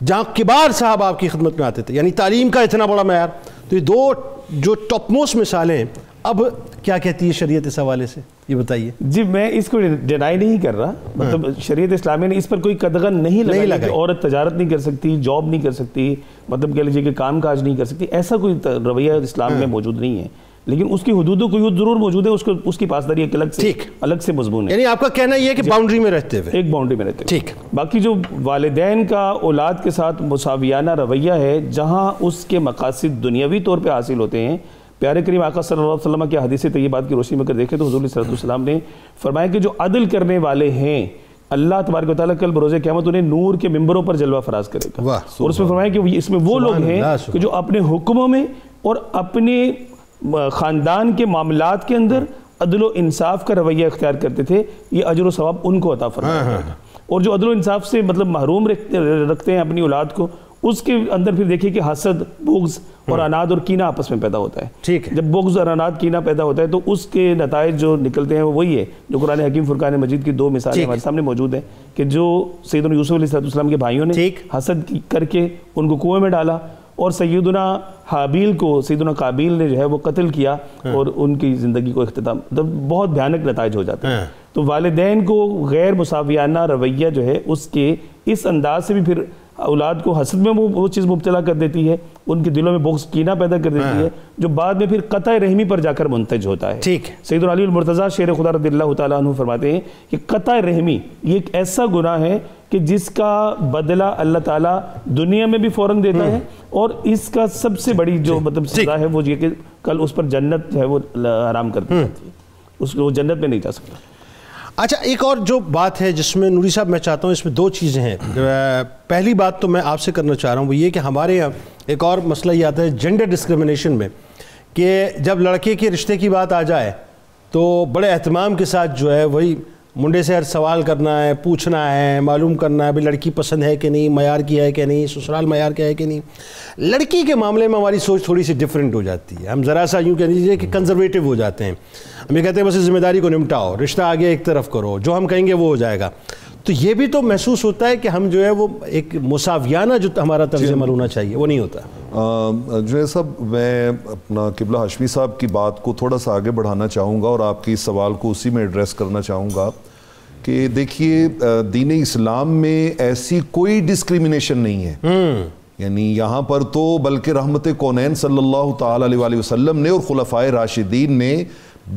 B: جہاں کبار صاحب آپ کی خدمت میں آتے تھے، یعنی تعلیم کا اتنا بڑا معیار. تو یہ دو جو ٹاپ موسٹ مثالیں ہیں، اب کیا کہتی ہے شریعت اس حوالے سے، یہ بتائیے.
E: جی میں اس کو ڈینائی نہیں کر رہا، مطلب شریعت اسلامیہ نے اس پر کوئی قدغن نہیں لگایا کہ عورت تجارت نہیں کر سکتی، جاب نہیں کر سکتی، مطلب کہہ لیجیے کہ کام کاج نہیں کر سکتی. ایسا کوئی رویہ اسلام میں موجود نہیں ہے، لیکن اس کی حدود و قیود ضرور موجود ہے، اس کی پاسداری ایک الگ سے مضمون ہے.
B: یعنی آپ کا کہنا یہ ہے کہ باؤنڈری میں رہتے ہوئے،
E: ایک باؤنڈری میں رہتے ہوئے.
B: ٹھیک.
E: باقی جو والدین کا اولاد کے ساتھ مساویانہ رویہ ہے، جہاں اس کے مقاصد دنیاوی طور پہ حاصل ہوتے ہیں، پیارے کریم آقا صلی اللہ علیہ وسلم کی حدیث طیبات کی روشنی میں اگر دیکھیں تو حضور صلی اللہ علیہ وسلم نے فرمایا کہ جو عدل کرنے والے ہیں اللہ تبارک و تعالیٰ کل بروز قیامت انہیں نور کے ممبروں پر جلوہ فراز کرے گا. اور اس میں فرمایا کہ اس میں وہ لوگ ہیں کہ جو اپنے حکموں میں اور اپنے خاندان کے معاملات کے اندر عدل و انصاف کا رویہ اختیار کرتے تھے، یہ اجر و ثواب ان کو عطا فرمایا. اور جو عدل و انصاف سے مطلب محروم رکھتے ہیں اپنی اولاد کو، اس کے اندر پھر دیکھیے کہ حسد، بغض اور عناد اور کینہ آپس میں پیدا ہوتا ہے.
B: ٹھیک ہے.
E: جب بغض اور عناد کینہ پیدا ہوتا ہے تو اس کے نتائج جو نکلتے ہیں وہ وہی ہے جو قرآن حکیم فرقان مجید کی دو مثالیں ہمارے سامنے موجود ہیں کہ جو سیدنا یوسف علیہ السلام کے بھائیوں نے حسد کر کے ان کو کنویں میں ڈالا، اور سیدنا حابیل کو سیدنا قابیل نے جو ہے وہ قتل کیا، اور ان کی زندگی کو اختتام، بہت بھیانک نتائج ہو جاتے ہیں. تو والدین کو غیر مساویانہ رویہ جو ہے اس کے اس انداز سے بھی پھر اولاد کو حسد میں وہ چیز مبتلا کر دیتی ہے، ان کے دلوں میں بغض کینہ پیدا کر دیتی ہے، جو بعد میں پھر قطع رحمی پر جا کر منتج ہوتا ہے.
B: ٹھیک.
E: سیدنا علی المرتضیٰ شیر خدا رضی اللہ تعالیٰ عنہ فرماتے ہیں کہ قطع رحمی یہ ایک ایسا گناہ ہے کہ جس کا بدلہ اللہ تعالیٰ دنیا میں بھی فوراً دیتا ہے، اور اس کا سب سے بڑی جو مطلب سزا ہے وہ یہ کہ کل اس پر جنت جو ہے وہ حرام کر دی جاتی ہے، اس کو جنت میں نہیں جا سکتا.
B: اچھا، ایک اور جو بات ہے جس میں نوری صاحب میں چاہتا ہوں، اس میں دو چیزیں ہیں. پہلی بات تو میں آپ سے کرنا چاہ رہا ہوں وہ یہ کہ ہمارے یہاں ایک اور مسئلہ یہ آتا ہے جینڈر ڈسکرمنیشن میں، کہ جب لڑکے کے رشتے کی بات آ جائے تو بڑے اہتمام کے ساتھ جو ہے وہی منڈے سے ہر سوال کرنا ہے، پوچھنا ہے، معلوم کرنا ہے بھی لڑکی پسند ہے کہ نہیں، معیار کی ہے کہ نہیں، سسرال معیار کا ہے کہ نہیں. لڑکی کے معاملے میں ہماری سوچ تھوڑی سی ڈیفرنٹ ہو جاتی ہے. ہم ذرا سا یوں کہہ لیجیے کہ کنزرویٹو ہو جاتے ہیں. ہم یہ کہتے ہیں بس اس ذمہ داری کو نمٹاؤ، رشتہ آگے ایک طرف کرو، جو ہم کہیں گے وہ ہو جائے گا. تو یہ بھی تو محسوس ہوتا ہے کہ ہم جو ہے وہ ایک مساویانہ جو ہمارا طرز عمل ہونا چاہیے وہ نہیں ہوتا.
C: جو ہے صاحب، میں اپنا قبلہ ہاشمی صاحب کی بات کو تھوڑا سا آگے بڑھانا چاہوں گا اور آپ کی سوال کو اسی میں ایڈریس کرنا چاہوں گا کہ دیکھیے دین اسلام میں ایسی کوئی ڈسکریمنیشن نہیں ہے یعنی یہاں پر تو بلکہ رحمت کونین صلی اللہ تعالی علیہ وآلہ وسلم نے اور خلفائے راشدین نے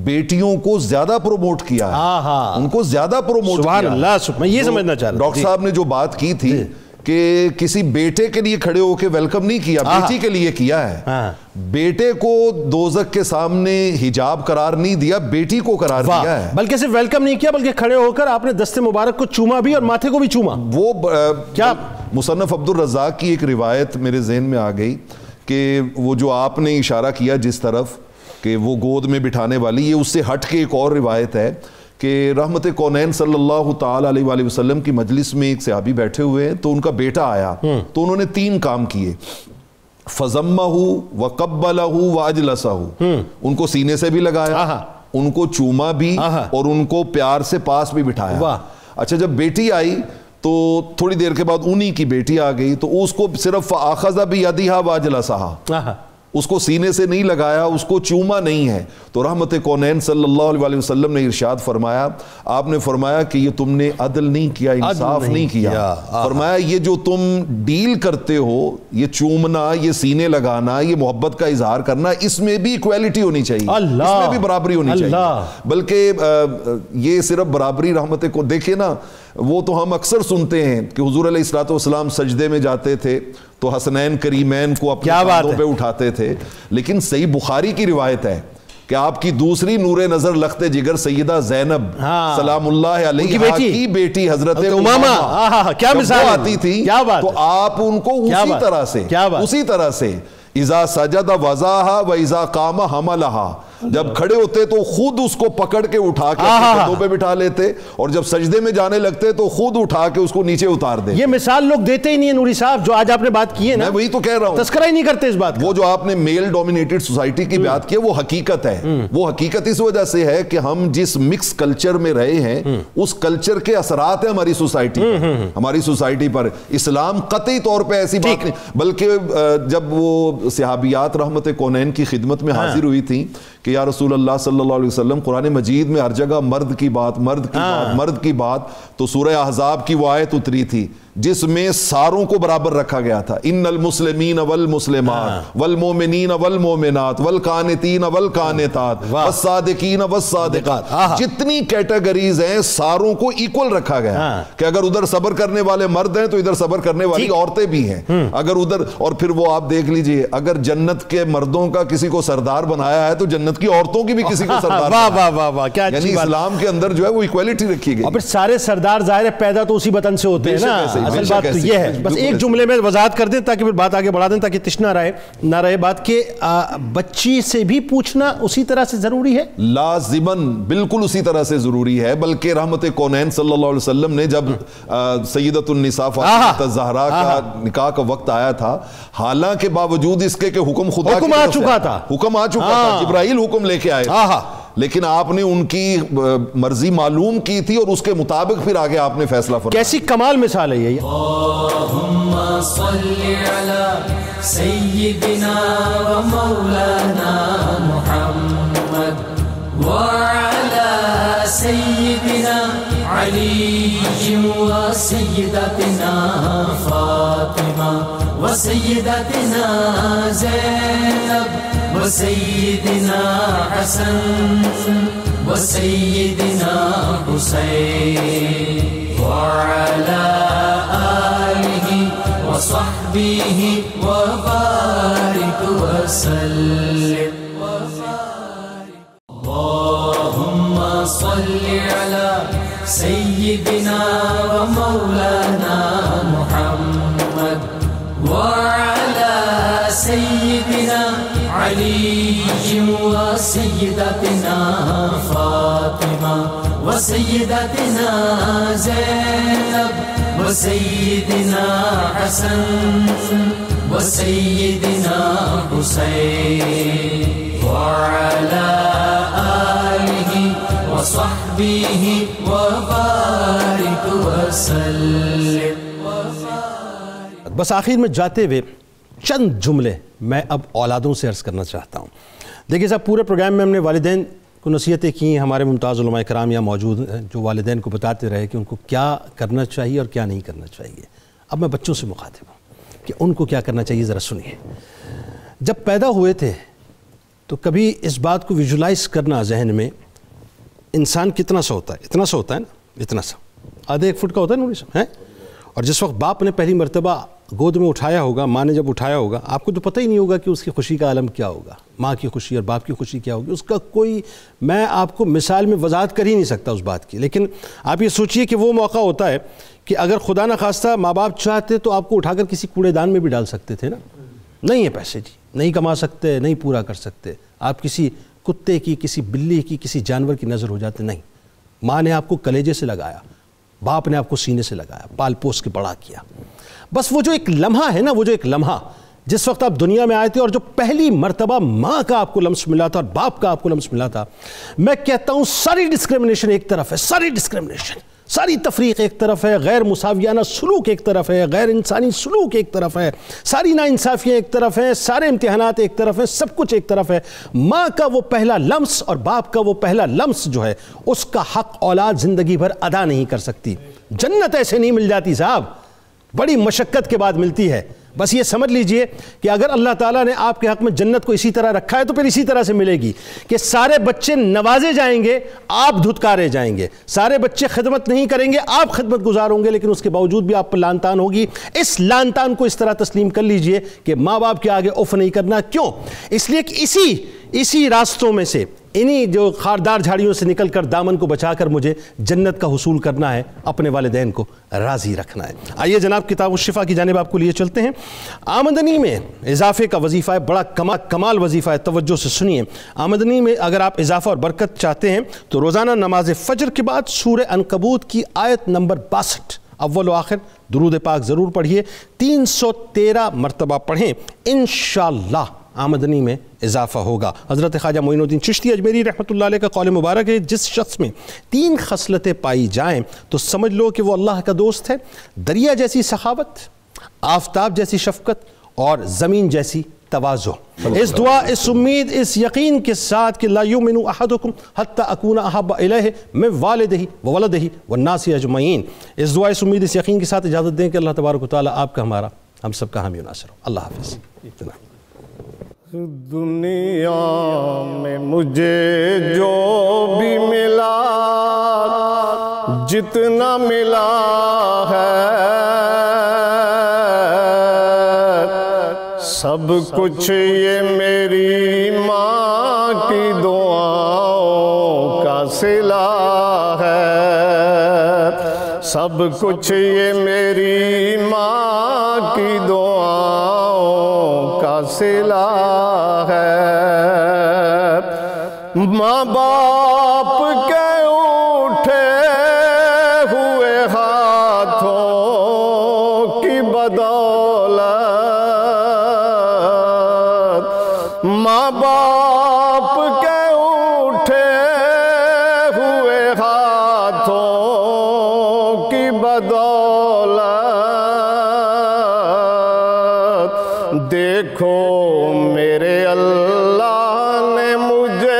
C: بیٹیوں کو زیادہ پروموٹ کیا ہے، ان کو زیادہ پروموٹ کیا ہے۔
B: سبحان اللہ، میں یہ سمجھنا چاہ رہا ہوں
C: ڈاکٹر صاحب نے جو بات کی تھی کہ کسی بیٹے کے لیے کھڑے ہو کے ویلکم نہیں کیا، بیٹی کے لیے کیا ہے۔ بیٹے کو دوزخ کے سامنے حجاب قرار نہیں دیا، بیٹی کو قرار دیا ہے۔
B: بلکہ صرف ویلکم نہیں کیا بلکہ کھڑے ہو کر آپ نے دست مبارک کو چوما بھی اور ماتھے کو بھی چوما۔
C: وہ
B: کیا
C: مصنف عبد الرزاق کی ایک روایت میرے ذہن میں آ گئی کہ وہ جو آپ نے اشارہ کیا جس طرف کہ وہ گود میں بٹھانے والی، یہ اس سے ہٹ کے ایک اور روایت ہے کہ رحمت کونین صلی اللہ تعالی علیہ وآلہ وسلم کی مجلس میں ایک صحابی بیٹھے ہوئے ہیں، تو ان کا بیٹا آیا تو انہوں نے 3 کام کیے، فضمہ وقبلہ واجلسہ، ان کو سینے سے بھی لگایا، ان کو چوما بھی اور ان کو پیار سے پاس بھی بٹھایا۔ اچھا جب بیٹی آئی تو تھوڑی دیر کے بعد انہی کی بیٹی آ گئی تو اس کو صرف فآخذ بیدہا واجلسہا، اس کو سینے سے نہیں لگایا، اس کو چوما نہیں ہے۔ تو رحمت کونین صلی اللہ علیہ وآلہ وسلم نے ارشاد فرمایا، آپ نے فرمایا کہ یہ تم نے عدل نہیں کیا، انصاف نہیں کیا۔ فرمایا یہ جو تم ڈیل کرتے ہو، یہ چومنا، یہ سینے لگانا، یہ محبت کا اظہار کرنا، اس میں بھی ایکویلٹی ہونی چاہیے، اس میں بھی برابری ہونی چاہیے۔ بلکہ یہ صرف برابری رحمت کو دیکھیں نا، وہ تو ہم اکثر سنتے ہیں کہ حضور علیہ الصلوۃ والسلام سجدے میں جاتے تھے تو حسنین کریمین کو اپنے کندھوں پہ اٹھاتے تھے، لیکن صحیح بخاری کی روایت ہے کہ آپ کی دوسری نور نظر لخت جگر سیدہ زینب سلام اللہ علیہا کی بیٹی حضرت امامہ
B: کیا مثال
C: آتی تھی، تو آپ ان کو اسی طرح سے اذا سجد وضاہا و اذا قام حملہا، جب کھڑے ہوتے تو خود اس کو پکڑ کے اٹھا کے اپنے کندھوں پہ بٹھا لیتے، اور جب سجدے میں جانے لگتے تو خود اٹھا کے اس کو نیچے اتار دے۔
B: یہ مثال لوگ دیتے ہی نہیں ہیں نوری صاحب، جو آج آپ نے بات کی ہے نا،
C: میں وہی تو کہہ رہا ہوں،
B: تذکرہ ہی نہیں کرتے اس بات کا۔
C: وہ جو آپ نے میل ڈومینیٹڈ سوسائٹی کی بات کی وہ حقیقت ہے، وہ حقیقت اس وجہ سے ہے کہ ہم جس مکس کلچر میں رہے ہیں اس کلچر کے اثرات ہیں ہماری سوسائٹی پر۔ اسلام قطعی طور پہ ایسی بات نہیں، بلکہ جب وہ صحابیات رحمت کونین کی خدمت میں حاضر ہوئی تھیں کہ یا رسول اللہ صلی اللہ علیہ وسلم، قرآن مجید میں ہر جگہ مرد کی بات، تو سورہ احزاب کی وہ آیت اتری تھی جس میں ساروں کو برابر رکھا گیا تھا، ان المسلمین والمسلمات والمومنین والمومنات والقانتین والقانتات والصادقین والصادقات، جتنی کیٹیگریز ہیں ساروں کو ایکول رکھا گیا کہ اگر ادھر صبر کرنے والے مرد ہیں تو ادھر صبر کرنے والی عورتیں بھی ہیں، اگر ادھر، اور پھر وہ آپ دیکھ لیجئے اگر جنت کے مردوں کا کسی کو سردار بنایا ہے تو جنت کی عورتوں کی بھی کسی کو سردار بنایا، یعنی اسلام کے اندر جو ہے وہ ایکویلٹی رکھی گئی۔
B: اور پھر سارے سردار ظاہر ہے پیدا تو اسی وطن سے ہوتے ہیں نا، اصل بات تو یہ ہے۔ بس ایک جملے میں وضاحت کر دیں تاکہ پھر بات آگے بڑھا دیں، تاکہ تشنا نہ رہے بات، کہ بچی سے بھی پوچھنا اسی طرح سے ضروری ہے،
C: لازماً بالکل اسی طرح سے ضروری ہے۔ بلکہ رحمت کونین صلی اللہ علیہ وسلم نے جب سیدۃ النساء فاطمہ الزہرا کا نکاح کا وقت آیا تھا، حالانکہ باوجود اس کے کہ حکم خدا
B: حکم آ چکا تھا،
C: جبرائیل حکم لے کے آئے تھے، لیکن آپ نے ان کی مرضی معلوم کی تھی اور اس کے مطابق پھر آگے آپ نے فیصلہ فرمایا۔
B: کیسی کمال مثال ہے یہ۔
A: اللہم صلی علی سیدنا و مولانا محمد وعلی سیدنا علی و سیدتنا فاطمہ و سیدتنا زینب و سیدنا حسن و سیدنا حسین وعلى آله وصحبه وبارك وسلم اللهم صل على سيدنا ومولانا محمد وعلى سيدنا علي وسيدتنا فاطمة وسيدتنا زينب وسيدنا حسن وسيدنا حسين وعلى آله وصحبه وبارك وسلم۔
B: بس آخر میں جاتے ہوئے چند جملے میں اب اولادوں سے عرض کرنا چاہتا ہوں۔ دیکھیے صاحب، پورے پروگرام میں ہم نے والدین کو نصیحتیں کی ہیں، ہمارے ممتاز علماء کرام یہاں موجود ہیں جو والدین کو بتاتے رہے کہ ان کو کیا کرنا چاہیے اور کیا نہیں کرنا چاہیے۔ اب میں بچوں سے مخاطب ہوں۔ کہ ان کو کیا کرنا چاہیے، ذرا سنیے۔ جب پیدا ہوئے تھے تو کبھی اس بات کو ویژولائز کرنا ذہن میں، انسان کتنا سا ہوتا ہے، اتنا سا ہوتا ہے نا، اتنا سا، آدھے 1 فٹ کا ہوتا ہے نوری سا ہے، اور جس وقت باپ نے پہلی مرتبہ گود میں اٹھایا ہوگا، ماں نے جب اٹھایا ہوگا، آپ کو تو پتہ ہی نہیں ہوگا کہ اس کی خوشی کا عالم کیا ہوگا، ماں کی خوشی اور باپ کی خوشی کیا ہوگی، اس کا کوئی، میں آپ کو مثال میں وضاحت کر ہی نہیں سکتا اس بات کی۔ لیکن آپ یہ سوچئے کہ وہ موقع ہوتا ہے کہ اگر خدا نہ خواستہ ماں باپ چاہتے تو آپ کو اٹھا کر کسی کوڑے دان میں بھی ڈال سکتے تھے نا، نہیں ہے پیسے جی، نہیں کما سکتے، نہیں پورا کر سکتے، آپ کسی کتے کی، کسی بلی کی، کسی جانور کی نظر ہو جاتے، نہیں، ماں نے آپ کو کلیجے سے لگایا، باپ نے آپ کو سینے سے لگایا، پال پوس کے بڑا کیا۔ بس وہ جو ایک لمحہ ہے نا، وہ جو ایک لمحہ جس وقت آپ دنیا میں آئے تھے اور جو پہلی مرتبہ ماں کا آپ کو لمس ملا تھا اور باپ کا آپ کو لمس ملا تھا، میں کہتا ہوں ساری ڈسکرمنیشن ایک طرف ہے، ساری ڈسکرمنیشن، ساری تفریق ایک طرف ہے، غیر مساویانہ سلوک ایک طرف ہے، غیر انسانی سلوک ایک طرف ہے، ساری ناانصافیاں ایک طرف ہیں، سارے امتحانات ایک طرف ہیں، سب کچھ ایک طرف ہے۔ ماں کا وہ پہلا لمس اور باپ کا وہ پہلا لمس جو ہے، اس کا حق اولاد زندگی بھر ادا نہیں کر سکتی۔ جنت ایسے نہیں مل جاتی صاحب، بڑی مشقت کے بعد ملتی ہے۔ بس یہ سمجھ لیجئے کہ اگر اللہ تعالیٰ نے آپ کے حق میں جنت کو اسی طرح رکھا ہے تو پھر اسی طرح سے ملے گی کہ سارے بچے نوازے جائیں گے، آپ دھتکارے جائیں گے، سارے بچے خدمت نہیں کریں گے، آپ خدمت گزار ہوں گے، لیکن اس کے باوجود بھی آپ پر لعن طعن ہوگی۔ اس لعن طعن کو اس طرح تسلیم کر لیجئے کہ ماں باپ کے آگے اف نہیں کرنا۔ کیوں؟ اس لیے کہ اسی راستوں میں سے، انہی جو خاردار جھاڑیوں سے نکل کر دامن کو بچا کر مجھے جنت کا حصول کرنا ہے، اپنے والدین کو راضی رکھنا ہے۔ آئیے جناب کتاب الشفا کی جانب آپ کو لیے چلتے ہیں۔ آمدنی میں اضافے کا وظیفہ ہے، بڑا کمال وظیفہ ہے، توجہ سے سنیے۔ آمدنی میں اگر آپ اضافہ اور برکت چاہتے ہیں تو روزانہ نماز فجر کے بعد سورہ عنکبوت کی آیت نمبر 62 اول و آخر درود پاک ضرور پڑھیے، 313 مرتبہ پڑھیں، انشاءاللہ آمدنی میں اضافہ ہوگا۔ حضرت خواجہ معین الدین چشتی اجمیری رحمۃ اللہ علیہ کا قول مبارک ہے، جس شخص میں 3 خصلتیں پائی جائیں تو سمجھ لو کہ وہ اللہ کا دوست ہے۔ دریا جیسی سخاوت، آفتاب جیسی شفقت اور زمین جیسی تواضع۔ اس دعا، اس امید، اس یقین کے ساتھ کہ لا یؤمن احدکم حتی اکون احب الیہ من والدہ وولدہ والناس اجمعین، اس دعا، اس امید، اس یقین کے ساتھ اجازت دیں کہ اللہ تبارک و تعالیٰ آپ کا، ہمارا، ہم سب کا حامی و ناصر ہو۔ اللہ حافظ۔
F: دنیا میں مجھے جو بھی ملا، جتنا ملا ہے، سب کچھ یہ میری ماں کی دعاؤں کا صلہ ہے، سب کچھ یہ میری ماں کی دعاؤں کا صلہ ہے۔ ماں باپ کے اٹھے ہوئے ہاتھوں کی بدولت، ماں باپ کے اٹھے ہوئے ہاتھوں کی بدولت، دیکھو میرے اللہ نے مجھے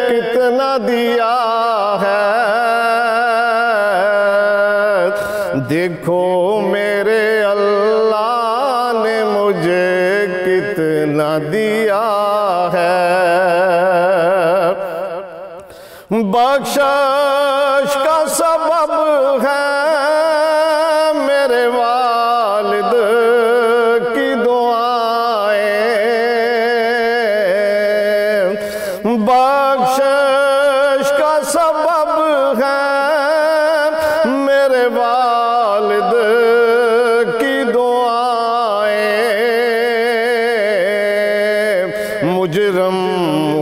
F: کتنا دیا ہے، دیکھو میرے اللہ نے مجھے کتنا دیا ہے۔ بخشش کا سبب ہے میرے والد کی دعائیں، بخشش کا سبب ہے میرے والد کی دعائیں، مجرم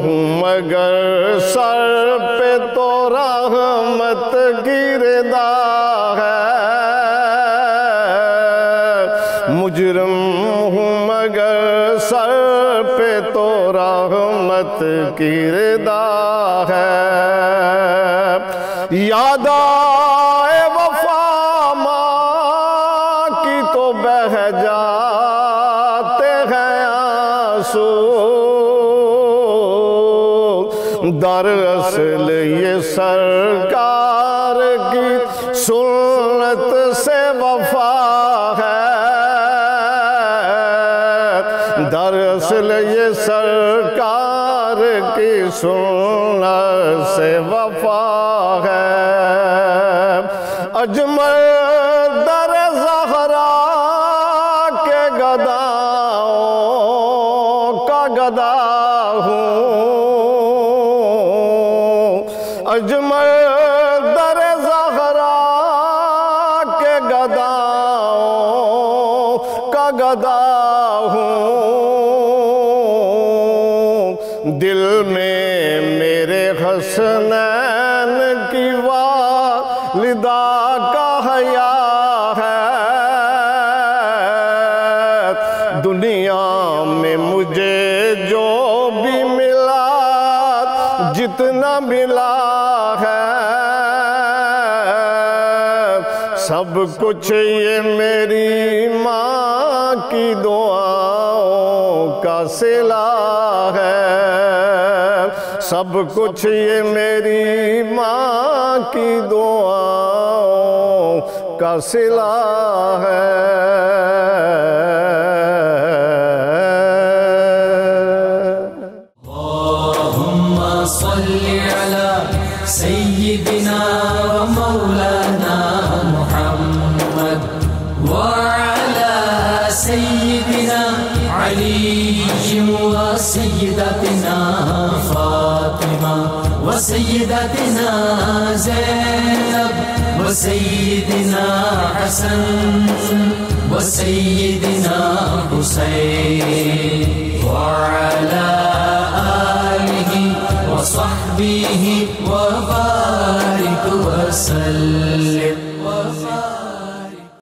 F: ہوں مگر سر پہ تو رحمت کی رضا ہے، مجرم ہوں مگر سر پہ تو رحمت کی رضا ہے۔ یاد آئے وفا ماں کی تو بہہ جاتے ہیں آنسو، دراصل یہ سرکار کی سنت سے وفا ہے، کی سنت سے وفا ہے، اجمل در زہرا کے گداؤں کا گدا ہوں، اجمل در زہرا کے گداؤں کا گدا ہوں، دل میں میرے حسنین کی والدہ کا حیا ہے، دنیا میں مجھے جو بھی ملا جتنا ملا ہے، سب کچھ یہ میری ماں کی دعاؤں کا صلہ ہے، سب کچھ یہ میری ماں کی دعاؤں کا صلہ ہے۔
A: اللہم صلی علی سیدنا و مولانا محمد وعلی سیدنا علی و سیدتنا فاطمہ و سیدتنا زینب و سیدنا حسن و سیدنا حسین وعلی آلہ وصحبہ وبارک وسلم۔